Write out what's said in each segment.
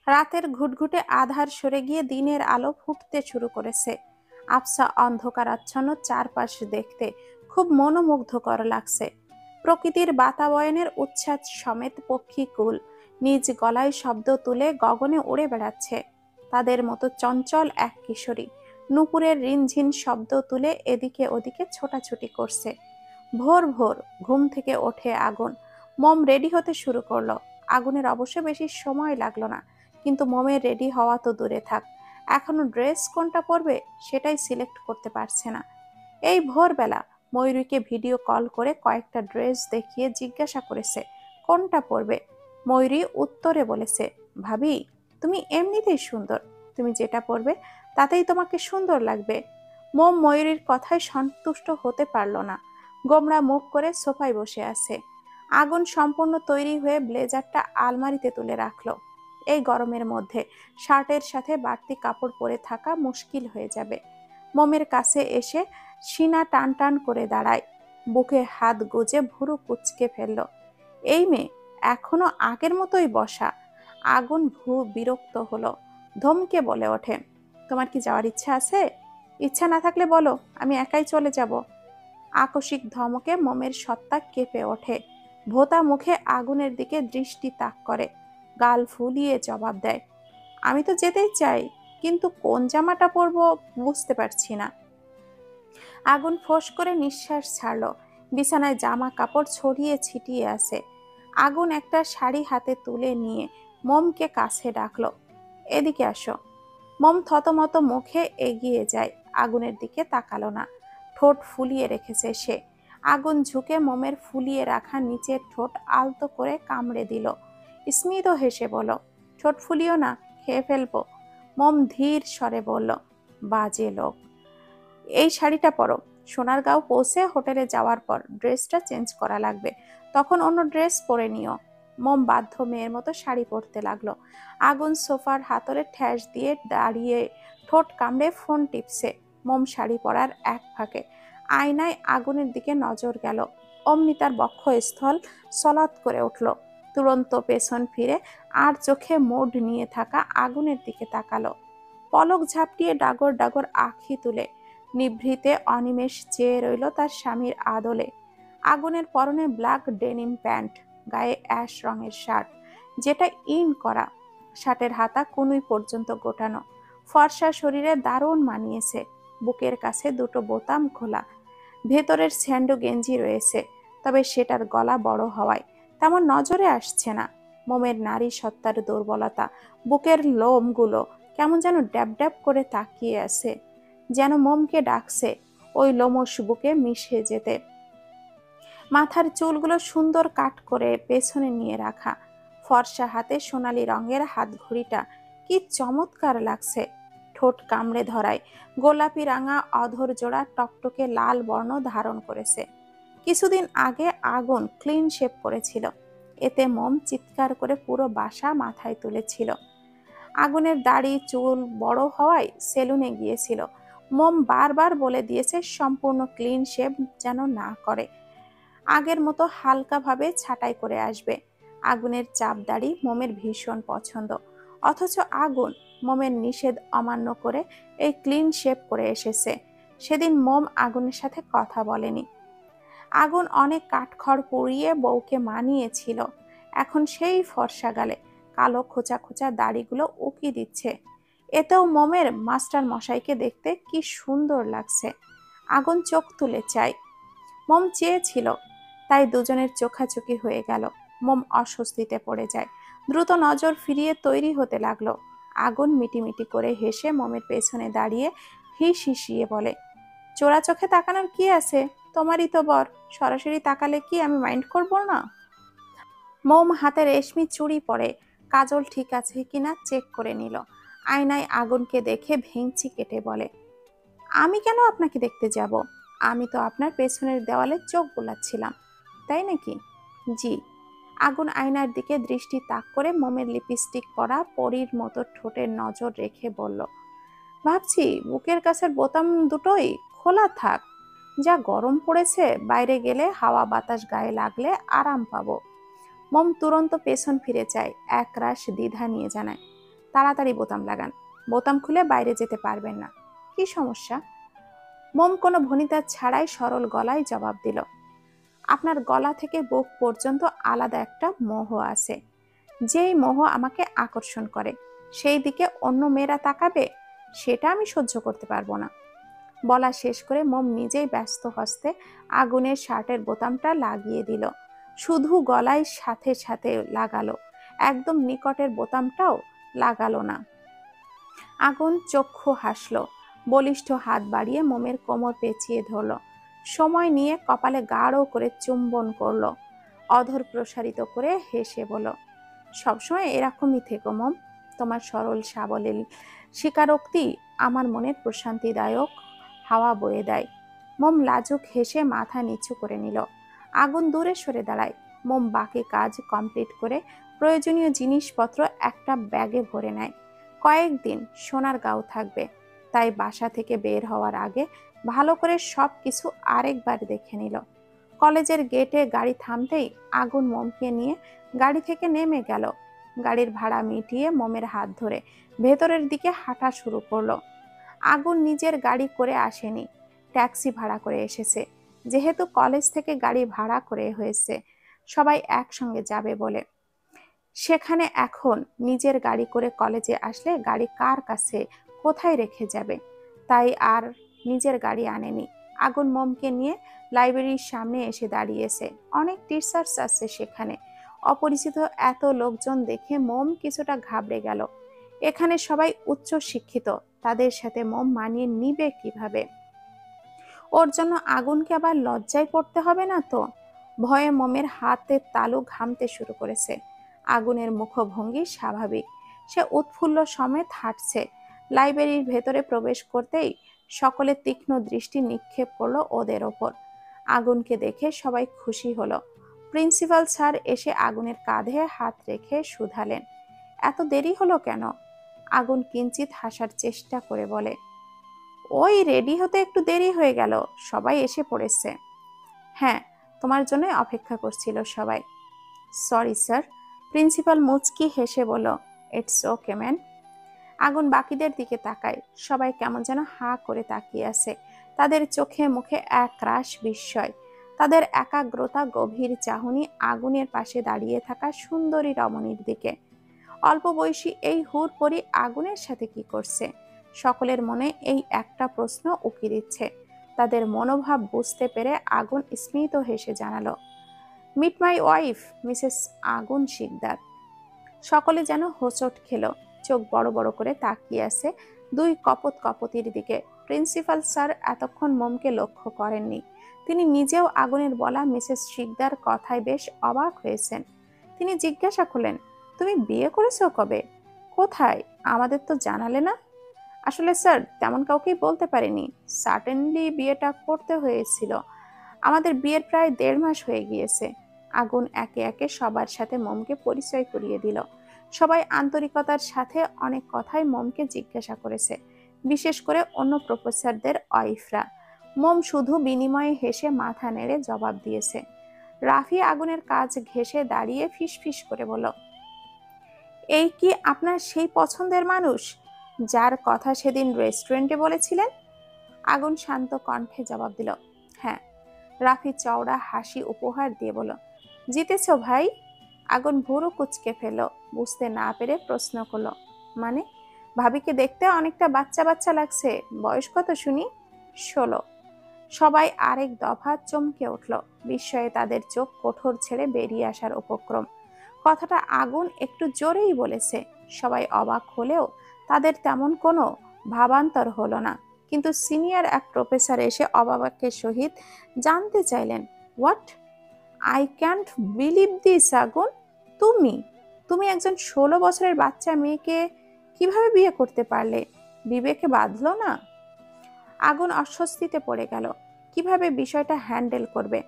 রাতের ঘুটঘুটে আধার সরে গিয়ে দিনের আলো ফুটতে শুরু করেছে। আবছা অন্ধকারাচ্ছন্ন চারপাশ দেখতে খুব মনোমুগ্ধকর লাগছে। প্রকৃতির বাতাবরণের উচ্ছ্বাস সমেত পক্ষীকুল নিজ গলায় শব্দ তুলে গগনে উড়ে বেড়াচ্ছে। তাদের মতো চঞ্চল এক কিশোরী নুপুরের রিনঝিন শব্দ তুলে এদিকে ওদিকে ছোটাছুটি করছে। ভোর ভোর ঘুম থেকে ওঠে আগুন। মম রেডি হতে শুরু করলো। আগুনের অবশ্য বেশি সময় লাগলো না, কিন্তু মমের রেডি হওয়া তো দূরে থাক, এখনো ড্রেস কোনটা পরবে সেটাই সিলেক্ট করতে পারছে না। এই ভোরবেলা ময়ূরীকে ভিডিও কল করে কয়েকটা ড্রেস দেখিয়ে জিজ্ঞাসা করেছে কোনটা পরবে। ময়ূরী উত্তরে বলেছে, ভাবি তুমি এমনিতেই সুন্দর, তুমি যেটা পরবে তাতেই তোমাকে সুন্দর লাগবে। মম ময়ূরীর কথায় সন্তুষ্ট হতে পারল না। গোমড়া মুখ করে সোফায় বসে আছে। আগুন সম্পূর্ণ তৈরি হয়ে ব্লেজারটা আলমারিতে তুলে রাখলো। এই গরমের মধ্যে শার্টের সাথে বাড়তি কাপড় পরে থাকা মুশকিল হয়ে যাবে। মমের কাছে এসে সিনা টান টান করে দাঁড়ায়, বুকে হাত গুজে ভুরু কুঁচকে ফেলল। এই মেয়ে এখনো আগের মতোই বসা। আগুন বিরক্ত হলো, ধমকে বলে ওঠে, তোমার কি যাওয়ার ইচ্ছা আছে? ইচ্ছা না থাকলে বলো, আমি একাই চলে যাব। আকস্মিক ধমকে মমের সত্তা কেঁপে ওঠে। ভোঁতা মুখে আগুনের দিকে দৃষ্টি তাক করে, গাল ফুলিয়ে জবাব দেয়, আমি তো যেতেই চাই, কিন্তু কোন জামাটা পরবো বুঝতে পারছি না। আগুন ফোঁস করে নিঃশ্বাস ছাড়ল। বিছানায় জামা কাপড় ছড়িয়ে ছিটিয়ে আছে। আগুন একটা শাড়ি হাতে তুলে নিয়ে মমকে কাছে ডাকলো, এদিকে আসো। মম থতমত মুখে এগিয়ে যায়, আগুনের দিকে তাকালো না। ঠোঁট ফুলিয়ে রেখেছে সে। আগুন ঝুঁকে মমের ফুলিয়ে রাখা নিচের ঠোঁট আলতো করে কামড়ে দিল। স্মিত হেসে বলল, ঠোঁট ফুলিও না, খেয়ে ফেলবো। মম ধীর স্বরে বলল, বাজে লোক। এই শাড়িটা পরো, সোনারগাঁও পৌঁছে হোটেলে যাওয়ার পর ড্রেসটা চেঞ্জ করা লাগবে, তখন অন্য ড্রেস পরে নিও। মম বাধ্য মেয়ের মতো শাড়ি পরতে লাগলো। আগুন সোফার হাতলে ঠ্যাস দিয়ে দাঁড়িয়ে ঠোঁট কামড়ে ফোন টিপছে। মম শাড়ি পরার এক ফাঁকে আয়নায় আগুনের দিকে নজর গেল। অমনি তার বক্ষস্থল সলাৎ করে উঠল। তুরন্ত পেছন ফিরে আর চোখে মোড নিয়ে থাকা আগুনের দিকে তাকালো। পলক ঝাপটিয়ে ডাগর ডাগর আঁখি তুলে নিভৃতে অনিমেষ চেয়ে রইল তার স্বামীর আদলে। আগুনের পরনে ব্ল্যাক ডেনিম প্যান্ট, গায়ে অ্যাশ রঙের শার্ট, যেটা ইন করা। শার্টের হাতা কনুই পর্যন্ত গোটানো। ফর্সা শরীরে দারুণ মানিয়েছে। বুকের কাছে দুটো বোতাম খোলা। ভেতরের স্যান্ডো গেঞ্জি রয়েছে, তবে সেটার গলা বড় হওয়ায় তেমন নজরে আসছে না। মোমের নারী সত্তার দুর্বলতা, বুকের লোমগুলো কেমন যেন ড্যাব ড্যাব করে তাকিয়ে আছে, যেন মোমকে ডাকছে ওই লোমশ বুকে মিশে যেতে। মাথার চুলগুলো সুন্দর কাট করে পেছনে নিয়ে রাখা। ফর্সা হাতে সোনালি রঙের হাত ঘড়িটা কি চমৎকার লাগছে। ঠোঁট কামড়ে ধরায় গোলাপি রাঙা অধর জোড়া টকটকে লাল বর্ণ ধারণ করেছে। কিছুদিন আগে আগুন ক্লিন শেভ করেছিল, এতে মোম চিৎকার করে পুরো বাসা মাথায় তুলেছিল। আগুনের দাড়ি চুল বড় হওয়ায় সেলুনে গিয়েছিল। মোম বারবার বলে দিয়েছে সম্পূর্ণ ক্লিন শেভ যেন না করে, আগের মতো হালকাভাবে ছাঁটাই করে আসবে। আগুনের চাপ দাড়ি মোমের ভীষণ পছন্দ, অথচ আগুন মোমের নিষেধ অমান্য করে এই ক্লিন শেভ করে এসেছে। সেদিন মোম আগুনের সাথে কথা বলেনি। আগুন অনেক কাঠখড় পুড়িয়ে বউকে মানিয়েছিল, এখন সেই ফর্সা গালে কালো খোঁচা খোঁচা দাড়িগুলো উকি দিচ্ছে। এতেও মোমের মাস্টার মশাইকে দেখতে কি সুন্দর লাগছে। আগুন চোখ তুলে চায়, মোম চেয়েছিল, তাই দুজনের চোখাচোখি হয়ে গেল। মোম অস্বস্তিতে পড়ে যায়, দ্রুত নজর ফিরিয়ে তৈরি হতে লাগলো। আগুন মিটিমিটি করে হেসে মোমের পেছনে দাঁড়িয়ে হিস হিসিয়ে বলে, চোরা চোখে তাকানোর কি আছে, তোমারই তো বর, সরাসরি তাকালে কি আমি মাইন্ড করব না? মোম হাতে রেশমি চুড়ি পরে কাজল ঠিক আছে কিনা চেক করে নিল। আয়নায় আগুনকে দেখে ভেঙচি কেটে বলে, আমি কেন আপনাকে দেখতে যাব? আমি তো আপনার পেছনের দেওয়ালে চোখ বোলাচ্ছিলাম, তাই নাকি? জি। আগুন আয়নার দিকে দৃষ্টি তাক করে মোমের লিপস্টিক পরা পরীর মতো ঠোঁটের নজর রেখে বলল, ভাবছি বুকের কাছের বোতাম দুটোই খোলা থাক, যা গরম পড়েছে, বাইরে গেলে হাওয়া বাতাস গায়ে লাগলে আরাম পাবো। মোম তুরন্ত পেছন ফিরে যায়, একরাশ দ্বিধা নিয়ে জানায়, তাড়াতাড়ি বোতাম লাগান, বোতাম খুলে বাইরে যেতে পারবেন না। কি সমস্যা? মোম কোনো ভনিতা ছাড়াই সরল গলায় জবাব দিল, আপনার গলা থেকে বুক পর্যন্ত আলাদা একটা মোহ আছে। যেই মোহ আমাকে আকর্ষণ করে, সেই দিকে অন্য মেয়েরা তাকাবে, সেটা আমি সহ্য করতে পারবো না। বলা শেষ করে মোম নিজেই ব্যস্ত হস্তে আগুনের শার্টের বোতামটা লাগিয়ে দিল। শুধু গলায় সাথে সাথে লাগালো, একদম নিকটের বোতামটাও লাগালো না। আগুন চক্ষু হাসলো, বলিষ্ঠ হাত বাড়িয়ে মোমের কোমর পেঁচিয়ে ধরল, সময় নিয়ে কপালে গাঢ় করে চুম্বন করলো, অধর প্রসারিত করে হেসে বলল, সবসময় এরকমই থেকো মোম, তোমার সরল সাবলীল স্বীকারোক্তি আমার মনের প্রশান্তিদায়ক হাওয়া বয়ে দেয়। মোম লাজুক হেসে মাথা নিচু করে নিল। আগুন দূরে সরে দাঁড়ায়। মোম বাকি কাজ কমপ্লিট করে প্রয়োজনীয় জিনিসপত্র একটা ব্যাগে ভরে নেয়। কয়েকদিন সোনারগাঁও থাকবে, তাই বাসা থেকে বের হওয়ার আগে ভালো করে সব কিছু আরেকবার দেখে নিল। কলেজের গেটে গাড়ি থামতেই আগুন মোমকে নিয়ে গাড়ি থেকে নেমে গেল। গাড়ির ভাড়া মিটিয়ে মোমের হাত ধরে ভেতরের দিকে হাঁটা শুরু করলো। আগুন নিজের গাড়ি করে আসেনি, ট্যাক্সি ভাড়া করে এসেছে, যেহেতু কলেজ থেকে গাড়ি ভাড়া করে হয়েছে সবাই একসঙ্গে যাবে বলে। সেখানে এখন নিজের গাড়ি করে কলেজে আসলে গাড়ি কার কাছে কোথায় রেখে যাবে, তাই আর নিজের গাড়ি আনেনি। আগুন মোমকে নিয়ে লাইব্রেরির সামনে এসে দাঁড়িয়েছে। অনেক টিচার্স আছে সেখানে। অপরিচিত এত লোকজন দেখে মোম কিছুটা ঘাবড়ে গেল। এখানে সবাই উচ্চ শিক্ষিত, তাদের সাথে মোম মানিয়ে নিবে কিভাবে? ওর জন্য আগুনকে আবার লজ্জায় পড়তে হবে না তো? ভয়ে মোমের হাতের তালু ঘামতে শুরু করেছে। আগুনের মুখভঙ্গি স্বাভাবিক, সে উৎফুল্ল সমেত হাঁটছে। লাইব্রেরির ভেতরে প্রবেশ করতেই সকলে তীক্ষ্ণ দৃষ্টি নিক্ষেপ করলো ওদের ওপর। আগুনকে দেখে সবাই খুশি হলো। প্রিন্সিপাল স্যার এসে আগুনের কাঁধে হাত রেখে শুধালেন, এত দেরি হলো কেন? আগুন কিঞ্চিত হাসার চেষ্টা করে বলে, ওই রেডি হতে একটু দেরি হয়ে গেল, সবাই এসে পড়েছে। হ্যাঁ, তোমার জন্য অপেক্ষা করছিল সবাই। Sorry sir. প্রিন্সিপাল মুচকি হেসে বলল, ইটস ওকে ম্যান। আগুন বাকিদের দিকে তাকায়। সবাই কেমন যেন হাঁ করে তাকিয়ে আছে। তাদের চোখে মুখে একরাশ বিস্ময়। তাদের একাগ্রতা গভীর চাহনি আগুনের পাশে দাঁড়িয়ে থাকা সুন্দরী রমণীর দিকে। অল্প বয়সী এই হুড়পড়ি আগুনের সাথে কি করছে? সকলের মনে এই একটা প্রশ্ন উকি দিচ্ছে। তাদের মনোভাব বুঝতে পেরে আগুন স্মিত হেসে জানালো, মিট মাই ওয়াইফ মিসেস আগুন শিকদার। সকলে যেন হোঁচট খেলো, চোখ বড় বড় করে তাকিয়ে আছে দুই কপত কপতির দিকে। প্রিন্সিপাল স্যার এতক্ষণ মোমকে লক্ষ্য করেননি। তিনি নিজেও আগুনের বলা মিসেস শিকদার কথায় বেশ অবাক হয়েছেন। তিনি জিজ্ঞাসা করলেন, তুমি বিয়ে করেছো কবে? কোথায়? আমাদের তো জানালে না। আসলে স্যার তেমন কাউকেই বলতে পারিনি। সার্টেনলি বিয়েটা করতে হয়েছিল। আমাদের বিয়ের প্রায় 1.5 মাস হয়ে গিয়েছে। আগুন একে একে সবার সাথে মোমকে পরিচয় করিয়ে দিল। সবাই আন্তরিকতার সাথে অনেক কথাই মোমকে জিজ্ঞাসা করেছে, বিশেষ করে অন্য প্রফেসরদের ওয়াইফরা। মোম শুধু বিনিময়ে হেসে মাথা নেড়ে জবাব দিয়েছে। রাফি আগুনের কাজ ঘেঁষে দাঁড়িয়ে ফিসফিস করে বলল, এই কি আপনার সেই পছন্দের মানুষ যার কথা সেদিন রেস্টুরেন্টে বলেছিলেন? আগুন শান্ত কণ্ঠে জবাব দিল, হ্যাঁ। রাফি চওড়া হাসি উপহার দিয়ে বলল, জিতেছ ভাই। আগুন ভুরু কুচকে ফেলল, বুঝতে না পেরে প্রশ্ন করলো, মানে? ভাবিকে দেখতে অনেকটা বাচ্চা বাচ্চা লাগছে। বয়স কত শুনি? 16। সবাই আরেক দফা চমকে উঠল। বিস্ময়ে তাদের চোখ কোঠর ছেড়ে বেরিয়ে আসার উপক্রম। কথাটা আগুন একটু জোরেই বলেছে। সবাই অবাক হলেও তাদের তেমন কোনো ভাবান্তর হলো না। কিন্তু সিনিয়র এক প্রফেসর এসে অবাকের সহিত জানতে চাইলেন, what? I can't believe this আগুন। তুমি তুমি একজন 16 বছরের বাচ্চা মেয়েকে কিভাবে বিয়ে করতে পারলে? বিবেকে বাঁধলো না? আগুন অস্বস্তিতে পড়ে গেল। কিভাবে বিষয়টা হ্যান্ডেল করবে?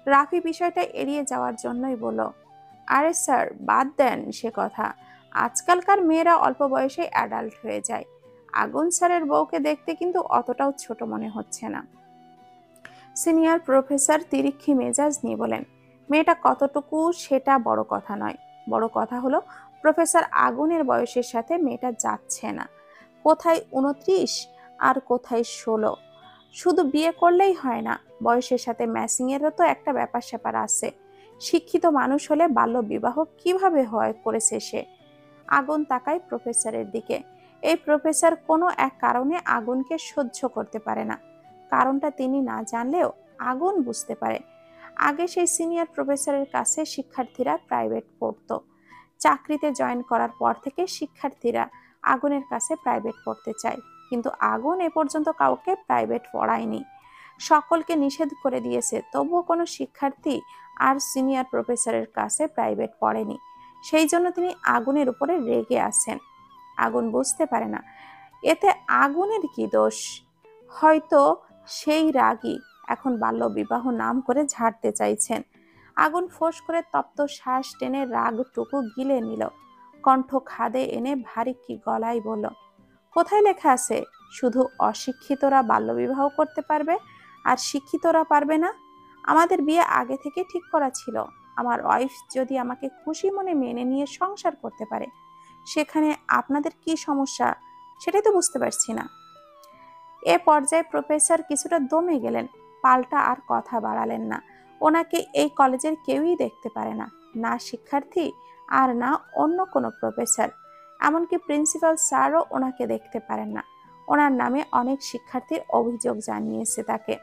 রাফি বিষয়টা এড়িয়ে যাওয়ার জন্যই বলল, আরে স্যার বাদ দেন সে কথা। আজকালকার মেয়েরা অল্প বয়সে অ্যাডাল্ট হয়ে যায়। আগুন স্যারের বউকে দেখতে কিন্তু অতটাও ছোট মনে হচ্ছে না। সিনিয়র প্রফেসর তিরিক্ষি মেজাজ নিয়ে বলেন, মেয়েটা কতটুকু সেটা বড় কথা নয়, বড় কথা হলো প্রফেসর আগুনের বয়সের সাথে মেয়েটা যাচ্ছে না। কোথায় 29 আর কোথায় 16। শুধু বিয়ে করলেই হয় না, বয়সের সাথে ম্যাচিং এরও তো একটা ব্যাপার স্যাপার আছে। শিক্ষিত মানুষ হলে বাল্য বিবাহ কিভাবে হয় করেছে সে? আগুন তাকায় প্রফেসরের দিকে। এই প্রফেসর কোনো এক কারণে আগুনকে সহ্য করতে পারে না। কারণটা তিনি না জানলেও আগুন বুঝতে পারে। আগে সেই সিনিয়র প্রফেসরের কাছে শিক্ষার্থীরা প্রাইভেট পড়তো। চাকরিতে জয়েন করার পর থেকে শিক্ষার্থীরা আগুনের কাছে প্রাইভেট পড়তে চায়, কিন্তু আগুন এ পর্যন্ত কাউকে প্রাইভেট পড়ায়নি। সকলকে নিষেধ করে দিয়েছে, তবুও কোনো শিক্ষার্থী আর সিনিয়র প্রফেসরের কাছে প্রাইভেট পড়েনি। সেই জন্য তিনি আগুনের উপরে রেগে আছেন। আগুন বুঝতে পারে না এতে আগুনের কি দোষ। হয়তো সেই রাগী এখন বাল্য বিবাহ নাম করে ঝাড়তে চাইছেন। আগুন ফোঁস করে তপ্ত শ্বাস টেনে রাগটুকু গিলে নিল। কণ্ঠ খাদে এনে ভারী কি গলায় বলল, কোথায় লেখা আছে শুধু অশিক্ষিতরা বাল্যবিবাহ করতে পারবে আর শিক্ষিতরা পারবে না? আমাদের বিয়ে আগে থেকে ঠিক করা ছিল। আমার ওয়াইফ যদি আমাকে খুশি মনে মেনে নিয়ে সংসার করতে পারে, সেখানে আপনাদের কি সমস্যা সেটাই তো বুঝতে পারছি না। এ পর্যায়ে প্রফেসর কিছুটা দমে গেলেন, পাল্টা আর কথা বাড়ালেন না। ওনাকে এই কলেজের কেউই দেখতে পারে না, না শিক্ষার্থী আর না অন্য কোনো প্রফেসর। এমনকি প্রিন্সিপাল স্যারও ওনাকে দেখতে পারেন না। ওনার নামে অনেক শিক্ষার্থীর অভিযোগ জানিয়েছে তাকে।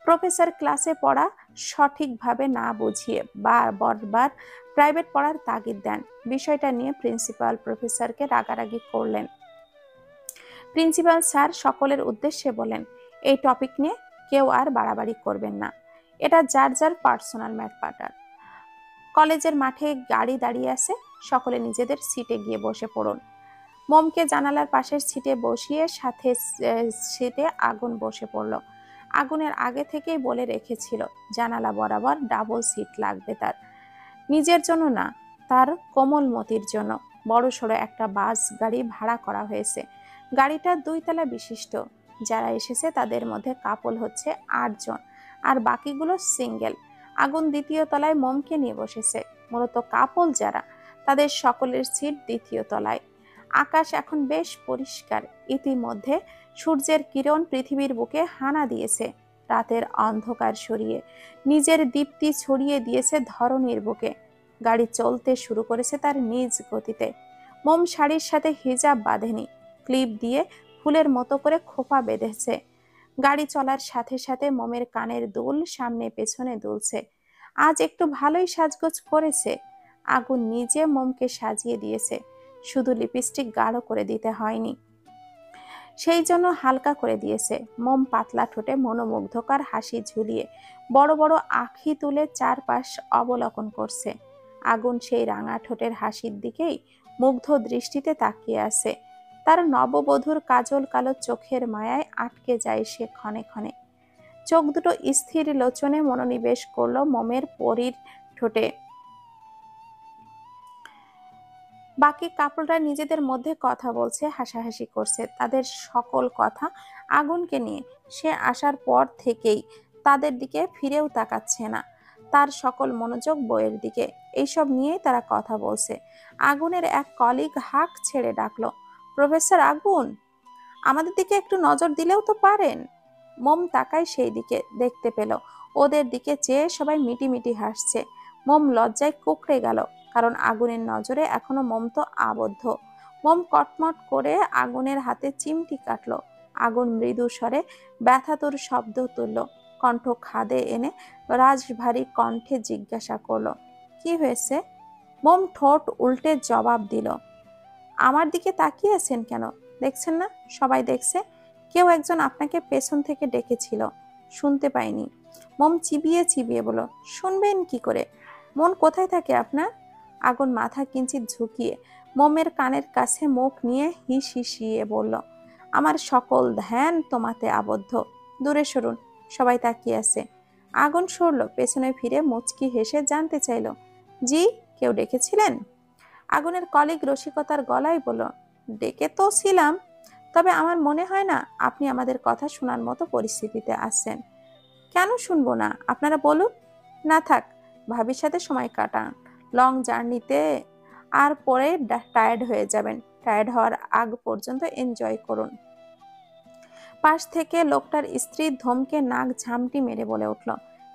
প্রফেসর ক্লাসে পড়া সঠিকভাবে না বুঝিয়ে বারবার প্রাইভেট পড়ার তাগিদ দেন। বিষয়টা নিয়ে প্রিন্সিপাল প্রফেসরকে রাগারাগি করলেন। প্রিন্সিপাল স্যার সকলের উদ্দেশ্যে বলেন, এই টপিক নিয়ে কেউ আর বাড়াবাড়ি করবেন না। এটা যার যার পার্সোনাল ম্যাটার। কলেজের মাঠে গাড়ি দাঁড়িয়ে আছে, সকলে নিজেদের সিটে গিয়ে বসে পড়ুন। মোমকে জানালার পাশের সিটে বসিয়ে সাথে সিটে আগুন বসে পড়ল। আগুনের আগে থেকেই বলে রেখেছিল জানালা বরাবর ডাবল সিট লাগবে তার। নিজের জন্য না, তার কোমলমতির জন্য বড়সড় একটা বাস গাড়ি ভাড়া করা হয়েছে। গাড়িটা 2 তলা বিশিষ্ট। যারা এসেছে তাদের মধ্যে কাপল হচ্ছে 8 জন, আর বাকিগুলো সিঙ্গেল। আগুন 2য় তলায় মোমকে নিয়ে বসেছে। মূলত কাপল যারা, তাদের সকলের সিট 2য় তলায়। আকাশ এখন বেশ পরিষ্কার। ইতিমধ্যে সূর্যের কিরণ পৃথিবীর বুকে হানা দিয়েছে, রাতের অন্ধকার সরিয়ে নিজের দীপ্তি ছড়িয়ে দিয়েছে ধরণীর বুকে। গাড়ি চলতে শুরু করেছে তার নিজ গতিতে। মোম শাড়ির সাথে হিজাব বাঁধেনি, ক্লিপ দিয়ে ফুলের মতো করে খোপা বেঁধেছে। গাড়ি চলার সাথে সাথে মোমের কানের দুল সামনে পেছনে দুলছে। আজ একটু ভালোই সাজগোজ করেছে। আগুন নিজে মোমকে সাজিয়ে দিয়েছে, শুধু লিপস্টিক গাঢ় করে দিতে হয়নি, সেই জন্য হালকা করে দিয়েছে। মোম পাতলা ঠোঁটে মনোমুগ্ধকর হাসি ঝুলিয়ে বড় বড় আঁখি তুলে চারপাশ অবলোকন করছে। আগুন সেই রাঙা ঠোঁটের হাসির দিকেই মুগ্ধ দৃষ্টিতে তাকিয়ে আছে। তার নববধূর কাজল কালো চোখের মায়ায় আটকে যায় সে ক্ষণে ক্ষণে। চোখ দুটো স্থির লোচনে মনোনিবেশ করলো মোমের পরীর ঠোঁটে। বাকি কাপড়রা নিজেদের মধ্যে কথা বলছে, হাসাহাসি করছে। তাদের সকল কথা আগুনকে নিয়ে। সে আসার পর থেকেই তাদের দিকে ফিরেও তাকাচ্ছে না, তার সকল মনোযোগ বইয়ের দিকে। এইসব নিয়েই তারা কথা বলছে। আগুনের এক কলিগ হাঁক ছেড়ে ডাকলো, প্রফেসর আগুন, আমাদের দিকে একটু নজর দিলেও তো পারেন। মোম তাকায় সেই দিকে, দেখতে পেল ওদের দিকে চেয়ে সবাই মিটিমিটি হাসছে। মোম লজ্জায় কুঁকড়ে গেল, কারণ আগুনের নজরে এখনো মোম তো আবদ্ধ। মোম কটমট করে আগুনের হাতে চিমটি কাটলো। আগুন মৃদু স্বরে ব্যথাতুর শব্দ তুলল। কণ্ঠ খাদে এনে রাজভারী কণ্ঠে জিজ্ঞাসা করলো, কি হয়েছে? মোম ঠোঁট উল্টে জবাব দিল, আমার দিকে তাকিয়ে আছেন কেন? দেখছেন না সবাই দেখছে? কেউ একজন আপনাকে পেছন থেকে ডেকেছিল, শুনতে পাইনি। মোম চিবিয়ে চিবিয়ে বলল, শুনবেন কি করে? মন কোথায় থাকে আপনার? আগুন মাথা কিঞ্চিত ঝুঁকিয়ে মোমের কানের কাছে মুখ নিয়ে হিস হিসিয়ে বলল, আমার সকল ধ্যান তোমাতে আবদ্ধ। দূরে সরুন, সবাই তাকিয়ে আছে। আগুন সরল, পেছনে ফিরে মুচকি হেসে জানতে চাইল, জি, কেউ ডেকেছিলেন? আগুনের কলিগ রসিকতার গলায় বলল, ডেকে তো ছিলাম, তবে আমার মনে হয় না আপনি আমাদের কথা শোনার মতো পরিস্থিতিতে আছেন। কেন শুনবো না, আপনারা বলুন। না থাক, ভাবির সাথে সময় কাটান, লং জার্নিতে আর পরে টায়ার্ড হয়ে যাবেন। টায়ার্ড হওয়ার আগ পর্যন্ত এনজয় করুন। পাশ থেকে লোকটার স্ত্রী ধমকে নাক ঝামটি মেরে বলে উঠল,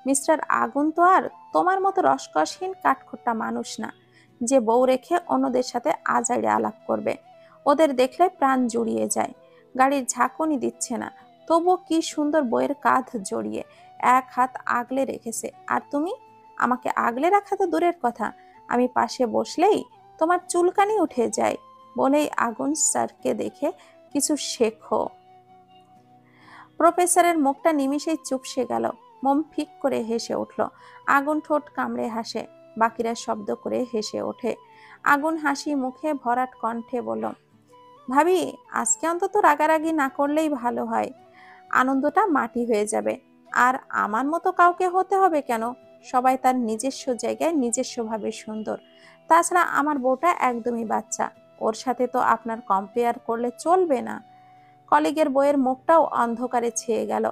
মিস্টার আগুন তো আর তোমার মতো রসকসহীন কাঠখোট্টা মানুষ না যে বউ রেখে অন্যদের সাথে আজাইরে আলাপ করবে। ওদের দেখলে প্রাণ জুড়িয়ে যায়। গাড়ির ঝাঁকুনি দিচ্ছে না, তবুও কি সুন্দর বইয়ের কাঁধ জড়িয়ে এক হাত আগলে রেখেছে। আর তুমি? আমাকে আগলে রাখা তো দূরের কথা, আমি পাশে বসলেই তোমার চুলকানি উঠে যায়। বলেই আগুন স্যারকে দেখে কিছু শেখো। প্রফেসরের মুখটা নিমিষেই চুপসে গেল। মোম ফিক করে হেসে উঠল। আগুন ঠোঁট কামড়ে হাসে, বাকিরা শব্দ করে হেসে ওঠে। আগুন হাসি মুখে ভরাট কণ্ঠে বলল, ভাবি আজকে অন্তত রাগারাগি না করলেই ভালো হয়, আনন্দটা মাটি হয়ে যাবে। আর আমার মতো কাউকে হতে হবে কেন? সবাই তার নিজস্ব জায়গায় নিজস্বভাবে সুন্দর। তাছাড়া আমার বউটা একদমই বাচ্চা, ওর সাথে তো আপনার কম্পেয়ার করলে চলবে না। কলিগের বইয়ের মুখটাও অন্ধকারে ছেয়ে গেল।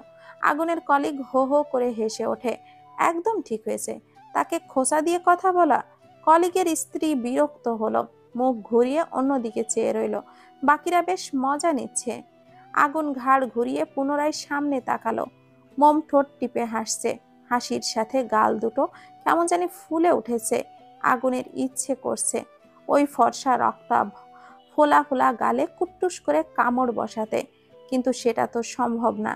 আগুনের কলিগ হো হো করে হেসে ওঠে। একদম ঠিক হয়েছে, তাকে খোঁচা দিয়ে কথা বলা। কলিগের স্ত্রী বিরক্ত হলো, মুখ ঘুরিয়ে অন্যদিকে চেয়ে রইল। বাকিরা বেশ মজা নিচ্ছে। আগুন ঘাড় ঘুরিয়ে পুনরায় সামনে তাকালো। মোম ঠোঁট টিপে হাসছে, হাসির সাথে গাল দুটো কেমন জানি ফুলে উঠেছে। আগুনের ইচ্ছে করছে ওই ফর্সা রক্তাভ ফোলা ফোলা গালে কুট্টুস করে কামড় বসাতে, কিন্তু সেটা তো সম্ভব না।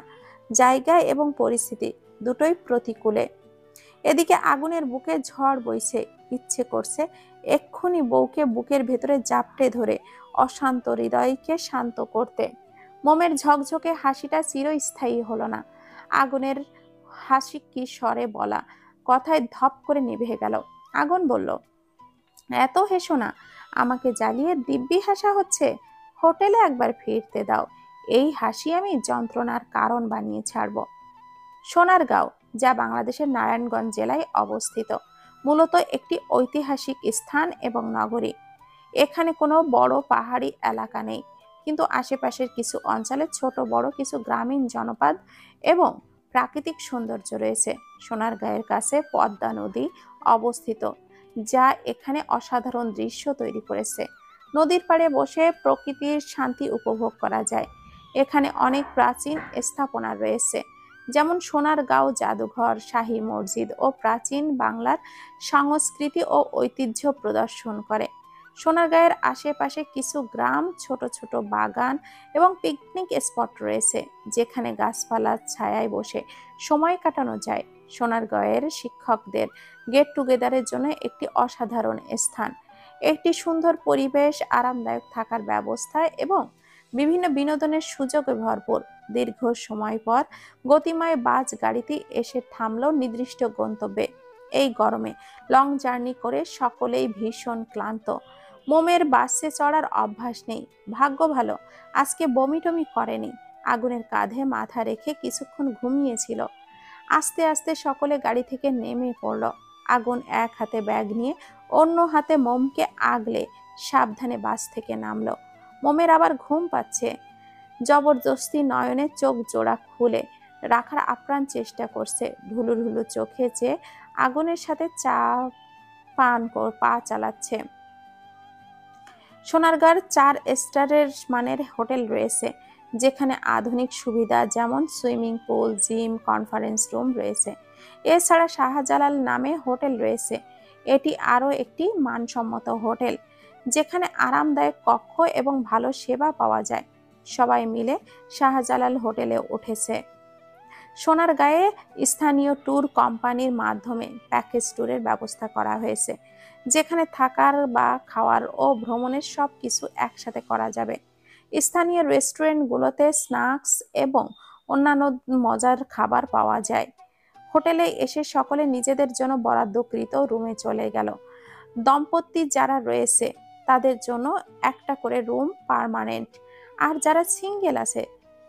জায়গা এবং পরিস্থিতি দুটোই প্রতিকূলে। এদিকে আগুনের বুকে ঝড় বইছে, ইচ্ছে করছে এক্ষুনি বউকে বুকের ভেতরে জাপটে ধরে অশান্ত হৃদয়কে শান্ত করতে। মোমের ঝকঝকে হাসিটা চিরস্থায়ী হলো না। আগুনের হাসি কি স্বরে বলা, কথায় ধপ করে নিভে গেল। আগুন বলল, এত হেসো না, আমাকে জ্বালিয়ে দিব্যি হাসা হচ্ছে। হোটেলে একবার ফিরতে দাও, এই হাসি আমি যন্ত্রণার কারণ বানিয়ে ছাড়ব। সোনারগাঁও, যা বাংলাদেশের নারায়ণগঞ্জ জেলায় অবস্থিত, মূলত একটি ঐতিহাসিক স্থান এবং নগরী। এখানে কোনো বড় পাহাড়ি এলাকা নেই, কিন্তু আশেপাশের কিছু অঞ্চলে ছোট বড় কিছু গ্রামীণ জনপদ এবং প্রাকৃতিক সৌন্দর্য রয়েছে। সোনারগাঁয়ের কাছে পদ্মা নদী অবস্থিত, যা এখানে অসাধারণ দৃশ্য তৈরি করেছে। নদীর পাড়ে বসে প্রকৃতির শান্তি উপভোগ করা যায়। এখানে অনেক প্রাচীন স্থাপনা রয়েছে, যেমন সোনারগাঁও জাদুঘর, শাহী মসজিদ ও প্রাচীন বাংলার সংস্কৃতি ও ঐতিহ্য প্রদর্শন করে। সোনারগাঁয়ের আশেপাশে কিছু গ্রাম, ছোট ছোট বাগান এবং পিকনিক স্পট রয়েছে, যেখানে গাছপালার ছায়ায় বসে সময় কাটানো যায়। সোনারগাঁয়ের শিক্ষকদের গেট টুগেদারের জন্য একটি অসাধারণ স্থান। একটি সুন্দর পরিবেশ, আরামদায়ক থাকার ব্যবস্থা এবং বিভিন্ন বিনোদনের সুযোগে ভরপুর। দীর্ঘ সময় পর গতিময় বাস গাড়িতে এসে থামলো নির্দিষ্ট গন্তব্যে। এই গরমে লং জার্নি করে সকলেই ভীষণ ক্লান্ত। মোমের বাসে চড়ার অভ্যাস নেই, ভাগ্য ভালো আজকে বমি টমি করেনি। আগুনের কাঁধে মাথা রেখে কিছুক্ষণ ঘুমিয়েছিল। আস্তে আস্তে সকলে গাড়ি থেকে নেমে পড়ল। আগুন এক হাতে ব্যাগ নিয়ে অন্য হাতে মোমকে আগলে সাবধানে বাস থেকে নামলো। মোমের আবার ঘুম পাচ্ছে। জবরদস্তি নয়নে চোখ জোড়া খুলে রাখার আপ্রাণ চেষ্টা করছে। ঢুলু ঢুলু চোখে চেয়ে আগুনের সাথে পা চালাচ্ছে। সোনারগাঁর 4 স্টারের মানের হোটেল রয়েছে, যেখানে আধুনিক সুবিধা যেমন swimming pool, gym, conference room রয়েছে। এছাড়া শাহজালাল নামে হোটেল রয়েছে। এটি আরও একটি মানসম্মত হোটেল, যেখানে আরামদায়ক কক্ষ এবং ভালো সেবা পাওয়া যায়। সবাই মিলে শাহজালাল হোটেলে উঠেছে। সোনারগাঁয়ে স্থানীয় ট্যুর কোম্পানির মাধ্যমে প্যাকেজ ট্যুরের ব্যবস্থা করা হয়েছে, যেখানে থাকার বা খাওয়ার ও ভ্রমণের সব কিছু একসাথে করা যাবে। স্থানীয় রেস্টুরেন্টগুলোতে স্ন্যাক্স এবং অন্যান্য মজার খাবার পাওয়া যায়। হোটেলে এসে সকলে নিজেদের জন্য বরাদ্দকৃত রুমে চলে গেল। দম্পতি যারা রয়েছে তাদের জন্য একটা করে রুম পার্মানেন্ট, আর যারা সিঙ্গেল আছে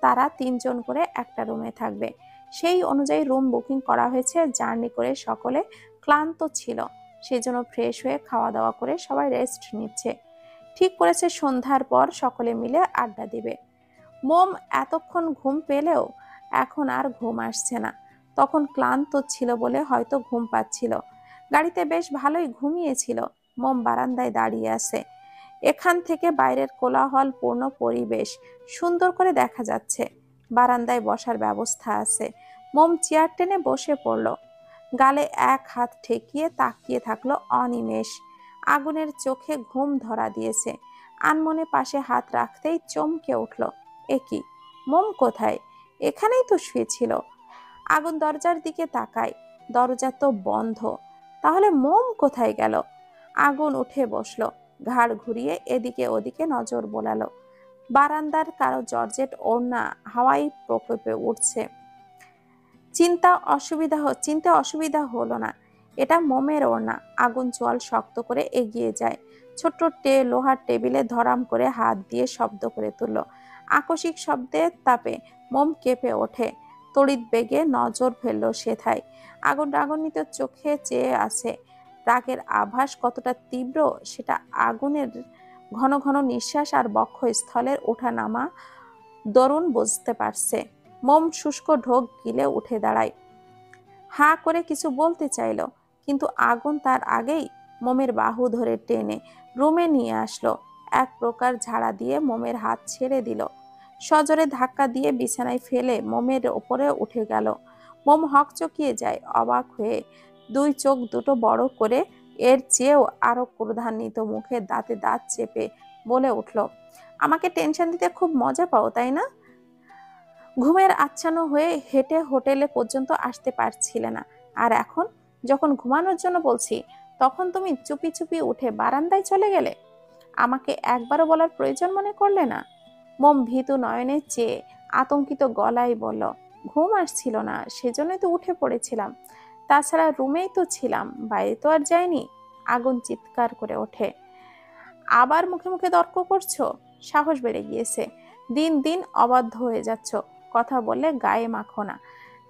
তারা 3 জন করে একটা রুমে থাকবে। সেই অনুযায়ী রুম বুকিং করা হয়েছে। জার্নি করে সকলে ক্লান্ত ছিল, সেই জন্য ফ্রেশ হয়ে খাওয়া দাওয়া করে সবাই রেস্ট নিচ্ছে। ঠিক করেছে সন্ধ্যার পর সকলে মিলে আড্ডা দিবে। মোম এতক্ষণ ঘুম পেলেও এখন আর ঘুম আসছে না। তখন ক্লান্ত ছিল বলে হয়তো ঘুম পাচ্ছিল। গাড়িতে বেশ ভালোই ঘুমিয়েছিল, মোম বারান্দায় দাঁড়িয়ে আছে। এখান থেকে বাইরের কোলাহলপূর্ণ পরিবেশ সুন্দর করে দেখা যাচ্ছে। বারান্দায় বসার ব্যবস্থা আছে। মোম চেয়ার টেনে বসে পড়ল। গালে এক হাত ঠেকিয়ে তাকিয়ে থাকলো অনিমেষ। আগুনের চোখে ঘুম ধরা দিয়েছে। আনমনে পাশে হাত রাখতেই চমকে উঠল। এ কি, মোম কোথায়? এখানেই তো শুয়েছিল। আগুন দরজার দিকে তাকায়। দরজা তো বন্ধ। তাহলে মোম কোথায় গেল? আগুন উঠে বসলো। ঘাড় ঘুরিয়ে এদিকে ওদিকে নজর বোলালো। বারান্দার কারো জর্জেট ওড়না হাওয়ায় প্রকোপে উঠছে। চিনতে অসুবিধা হলো না। এটা মোমের ওড়না। আগুন চোয়াল শক্ত করে এগিয়ে যায়। ছোট্ট লোহার টেবিলে ধরাম করে হাত দিয়ে শব্দ করে তুলল। আকস্মিক শব্দের তাপে মোম কেঁপে ওঠে। তড়িৎ বেগে নজর ফেলল সেথায়। আগুন রাগান্বিত চোখে চেয়ে আছে। রাগের আভাস কতটা তীব্র সেটা আগুনের ঘন ঘন নিঃশ্বাস আর বক্ষস্থলের ওঠানামা দরুন বুঝতে পারছে। মোম শুষ্ক ঢোক গিলে উঠে দাঁড়ায়। হাঁ করে কিছু বলতে চাইল, কিন্তু আগুন তার আগেই মোমের বাহু ধরে টেনে রুমে নিয়ে আসলো। এক প্রকার ঝাড়া দিয়ে মোমের হাত ছেড়ে দিল। সজোরে ধাক্কা দিয়ে বিছানায় ফেলে মোমের ওপরে উঠে গেল। মোম হকচকিয়ে যায়, অবাক হয়ে দুই চোখ দুটো বড় করে এর চেয়েও আরো ক্রোধান্বিত মুখে দাঁতে দাঁত চেপে বলে উঠল, আমাকে টেনশন দিতে খুব মজা পাও, তাই না? ঘুমের আচ্ছন্ন হয়ে হেঁটে হোটেলে পর্যন্ত আসতে পারছিলে না, আর এখন যখন ঘুমানোর জন্য বলছি তখন তুমি চুপি চুপি উঠে বারান্দায় চলে গেলে। আমাকে একবারও বলার প্রয়োজন মনে করলে না? মোম ভীতু নয়নে চেয়ে আতঙ্কিত গলায় বলল, ঘুম আসছিল না, সেজন্যই তো উঠে পড়েছিলাম। তাছাড়া রুমেই তো ছিলাম, বাইরে তো আর যাইনি। আগুন চিৎকার করে ওঠে, আবার মুখে মুখে তর্ক করছো? সাহস বেড়ে গিয়েছে। দিন দিন অবাধ্য হয়ে যাচ্ছ। কথা বললে গায়ে মাখো না।